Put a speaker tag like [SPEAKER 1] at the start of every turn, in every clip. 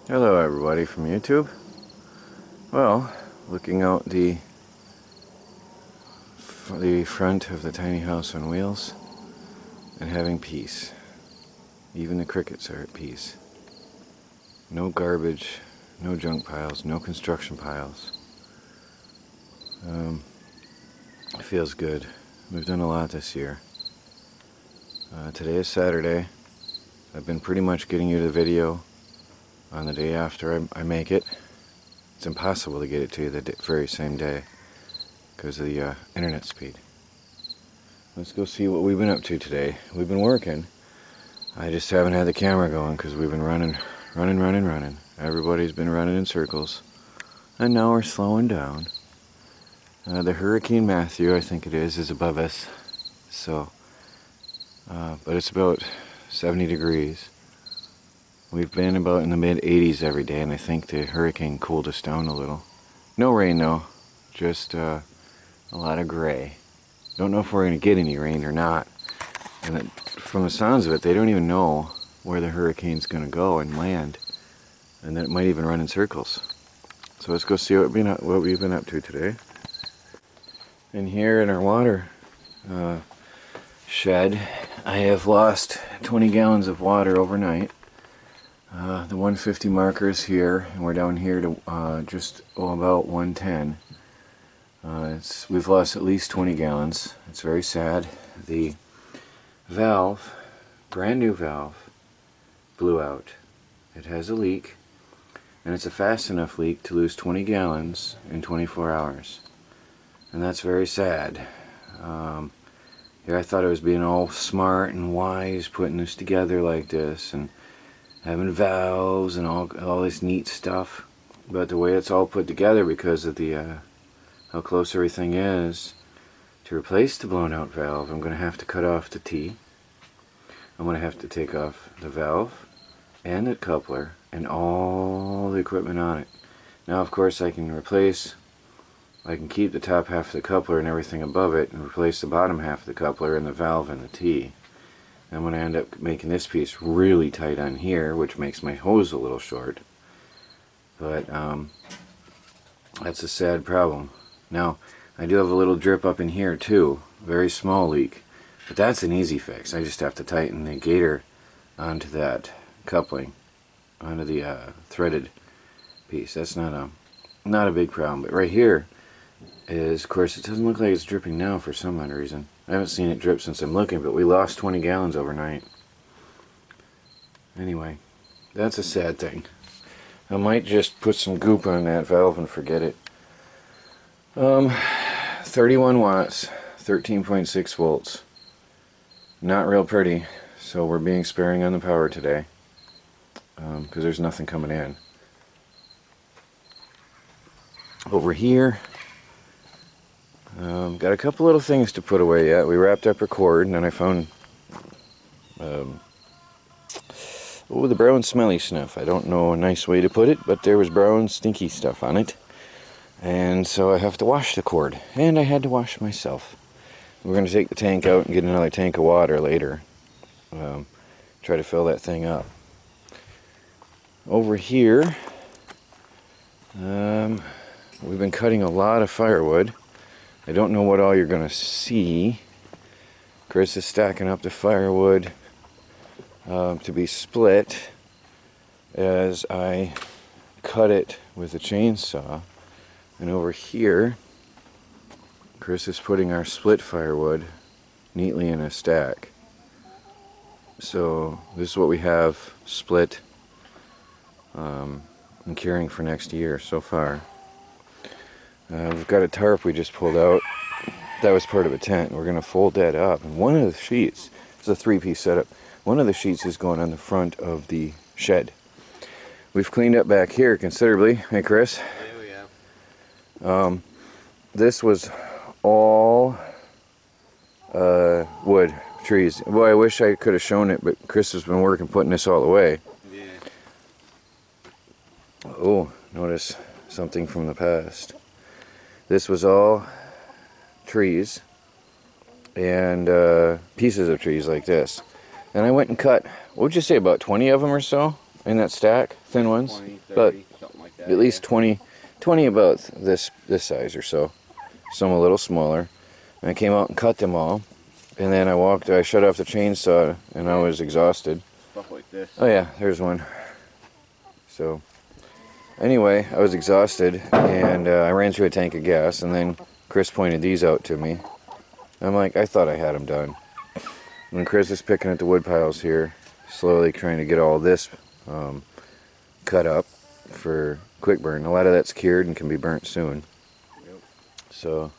[SPEAKER 1] Hello everybody from YouTube. Well, looking out the front of the tiny house on wheels and having peace. Even the crickets are at peace. No garbage, no junk piles, no construction piles. It feels good. We've done a lot this year. Today is Saturday. I've been pretty much getting you the video on the day after I make it. It's impossible to get it to you the very same day because of the internet speed. Let's go see what we've been up to today. We've been working. I just haven't had the camera going because we've been running. Everybody's been running in circles. And now we're slowing down. The Hurricane Matthew, I think it is above us. So, but it's about 70 degrees. We've been about in the mid-80s every day, and I think the hurricane cooled us down a little. No rain though, just a lot of gray. Don't know if we're going to get any rain or not. And from the sounds of it, they don't even know where the hurricane's going to go and land. And then it might even run in circles. So let's go see what we've been up to today. And here in our water shed, I have lost 20 gallons of water overnight. The 150 marker is here, and we're down here to just about 110. We've lost at least 20 gallons. It's very sad. The valve, brand new valve, blew out. It has a leak, and it's a fast enough leak to lose 20 gallons in 24 hours. And that's very sad. Here I thought I was being all smart and wise putting this together like this and having valves and all this neat stuff, but the way it's all put together, because of the how close everything is, to replace the blown out valve, I'm going to have to cut off the T. I'm going to have to take off the valve and the coupler and all the equipment on it. Now of course I can keep the top half of the coupler and everything above it and replace the bottom half of the coupler and the valve and the T. I'm going to end up making this piece really tight on here, which makes my hose a little short. But that's a sad problem. Now, I do have a little drip up in here too, very small leak. But that's an easy fix. I just have to tighten the gator onto that coupling, onto the threaded piece. That's not a big problem. But right here is, of course, it doesn't look like it's dripping now for some odd reason. I haven't seen it drip since I'm looking, but we lost 20 gallons overnight. Anyway, that's a sad thing. I might just put some goop on that valve and forget it. 31 watts, 13.6 volts. Not real pretty, so we're being sparing on the power today, because there's nothing coming in. Over here, got a couple little things to put away yet. We wrapped up our cord, and then I found the brown smelly stuff. I don't know a nice way to put it, but there was brown stinky stuff on it. And so I have to wash the cord. And I had to wash myself. We're going to take the tank out and get another tank of water later. Try to fill that thing up. Over here, we've been cutting a lot of firewood. I don't know what all you're going to see. Chris is stacking up the firewood to be split as I cut it with a chainsaw. And over here, Chris is putting our split firewood neatly in a stack. So this is what we have split and curing for next year so far. We've got a tarp we just pulled out. That was part of a tent. We're going to fold that up. And one of the sheets, it's a three-piece setup, one of the sheets is going on the front of the shed. We've cleaned up back here considerably. Hey, Chris?
[SPEAKER 2] Yeah, we have.
[SPEAKER 1] This was all wood, trees. Boy, I wish I could have shown it, but Chris has been working putting this all away.
[SPEAKER 2] Yeah.
[SPEAKER 1] Oh, notice something from the past. This was all trees and pieces of trees like this. And I went and cut, what would you say, about 20 of them or so? in that stack, thin ones,
[SPEAKER 2] 20, 30,
[SPEAKER 1] but
[SPEAKER 2] something like that,
[SPEAKER 1] at least 20 about this size or so. Some a little smaller. And I came out and cut them all, and then I shut off the chainsaw, and I was exhausted.
[SPEAKER 2] Stuff like this.
[SPEAKER 1] Oh yeah, there's one. So anyway, I was exhausted, and I ran through a tank of gas, and then Chris pointed these out to me. I'm like, I thought I had them done. And Chris is picking at the wood piles here, slowly trying to get all this cut up for quick burn. A lot of that's cured and can be burnt soon.
[SPEAKER 2] Yep.
[SPEAKER 1] So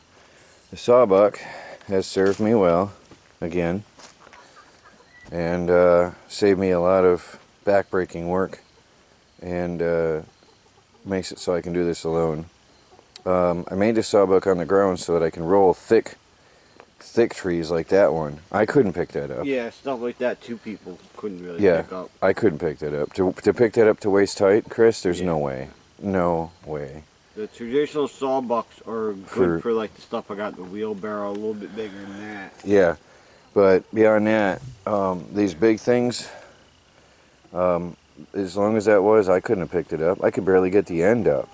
[SPEAKER 1] the sawbuck has served me well again, and saved me a lot of back-breaking work, and makes it so I can do this alone. I made this sawbuck on the ground so that I can roll thick trees like that one. I couldn't pick that up.
[SPEAKER 2] Yeah, stuff like that. Two people couldn't really pick up.
[SPEAKER 1] I couldn't pick that up. To pick that up to waist height, Chris, there's no way. No way.
[SPEAKER 2] The traditional sawbucks are good for like the stuff I got in the wheelbarrow, a little bit bigger than that.
[SPEAKER 1] Yeah, but beyond that, these big things, as long as that was, I couldn't have picked it up. I could barely get the end up.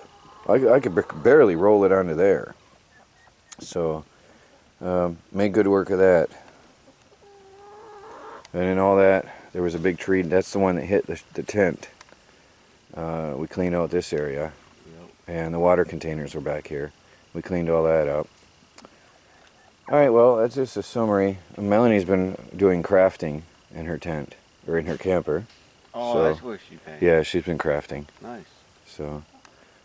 [SPEAKER 1] I could barely roll it onto there. So, made good work of that. And in all that, there was a big tree. That's the one that hit the tent. We cleaned out this area. And the water containers were back here. We cleaned all that up. Alright, well, that's just a summary. Melanie's been doing crafting in her tent, or in her camper.
[SPEAKER 2] Oh,
[SPEAKER 1] so,
[SPEAKER 2] that's where she paid.
[SPEAKER 1] Yeah, she's been crafting.
[SPEAKER 2] Nice.
[SPEAKER 1] So,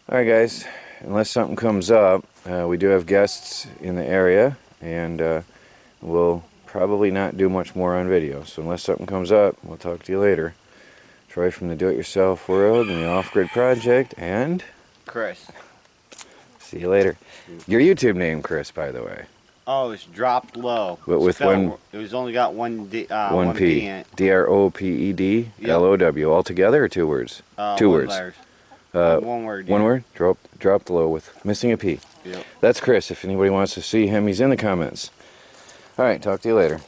[SPEAKER 1] alright guys, unless something comes up, we do have guests in the area, and we'll probably not do much more on video. So unless something comes up, we'll talk to you later. Troy from the Do-It-Yourself World and the Off Grid Project, and
[SPEAKER 2] Chris.
[SPEAKER 1] see you later. Your YouTube name, Chris, by the way.
[SPEAKER 2] Oh, it's dropped low.
[SPEAKER 1] But with one...
[SPEAKER 2] It was only got one P in it.
[SPEAKER 1] D-R-O-P-E-D L-O-W. All together or two words? Two words.
[SPEAKER 2] Letters. One word.
[SPEAKER 1] One word? Dropped low with missing a P.
[SPEAKER 2] Yep.
[SPEAKER 1] That's Chris. If anybody wants to see him, he's in the comments. Alright, talk to you later.